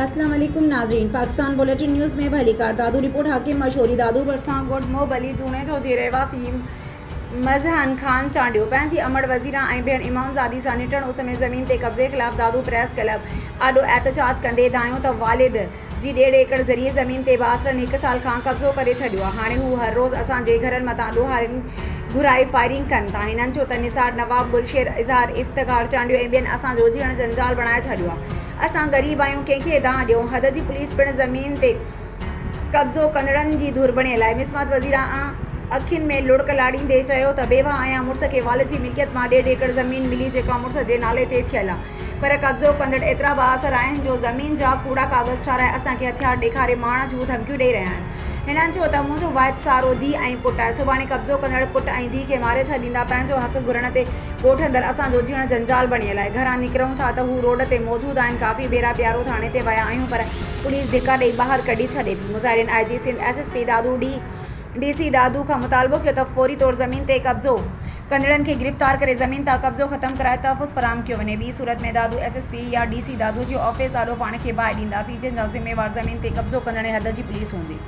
अस्सलाम वालेकुम नाज़रीन, पाकिस्तान बुलेटिन न्यूज़ में भली कार दादू रिपोर्ट हाकिम मशहूरी दादू बरसां गोड मोहबली जूने जो जे रहवासी मज़हन खान चांडियो पंहिंजी अमड़ वज़ीरा ऐं भेण इमामज़ादी सां निटण उस में ज़मीन ते कब्ज़े ख़िलाफ़ दादू प्रेस क्लब आॾो एहतजाज कंदे दायूं त वालिद जी 1.5 एकड़ ज़रिए ज़मीन ते बासरनि 1 साल खां कब्ज़ो करे छॾियो आहे। हाणे हू हर रोज़ असांजे घरनि मथां ॾोहारियुनि घुराए फायरिंग कनि था। हिननि चयो त निसार नवाब गुलशेर इज़हार इफ़्तिख़ार चांडियो ऐं ॿियनि असांजो जीअण जंजाल बणाए छॾियो आहे। असां ग़रीब आहियूं, कंहिंखे दांह ॾियूं। हद जी पुलिस पिणु ज़मीन ते कब्ज़ो कंदड़नि जी धुर बणियल आहे। मिसमत वज़ीरा अखियुनि में लुड़क लाड़ींदे चयो त बेवा आहियां, मुड़ुस खे वालिद जी मिल्कियत मां 1.5 एकड़ ज़मीन मिली जेका मुड़ुस जे नाले ते थियल आहे, पर कब्ज़ो कंदड़ एतिरा बाअसर आहिनि जो ज़मीन जा कूड़ा कागज़ ठाराए असांखे हथियार ॾेखारे मारण जूं धमकियूं ॾेई रहिया आहिनि। हिननि चयो त मुंहिंजो वाहिद सारो धीउ ऐं पुटु आहे, सुभाणे कब्ज़ो कंदड़ पुटु ऐं धीउ खे मारे छॾींदा। पंहिंजो हक़ घुरण ते ॻोठ अंदरि असांजो जीअण जंजाल बणियल आहे। घरां निकिरूं था त हू रोड ते मौजूदु आहिनि। काफ़ी भेरा प्यारो थाणे ते विया आहियूं पर पुलिस धिका ॾेई ॿाहिरि कढी छॾे थी। मुज़ाहिरीन IG सिंध SSP दादू DC दादू खां मुतालबो कयो त फ़ौरी तौर ज़मीन ते कब्ज़ो कंदड़नि खे गिरफ़्तार करे ज़मीन तां कब्ज़ो ख़तमु कराए तहफ़्फ़ुज़ फराहम कयो वञे। ॿी सूरत में दादू SSP या DC दादू जे ऑफिस आॾो पाण खे बाहि ॾींदासीं, जंहिंजा ज़िम्मेवार ज़मीन ते कब्ज़ो कंदड़ हद जी पुलिस हूंदी।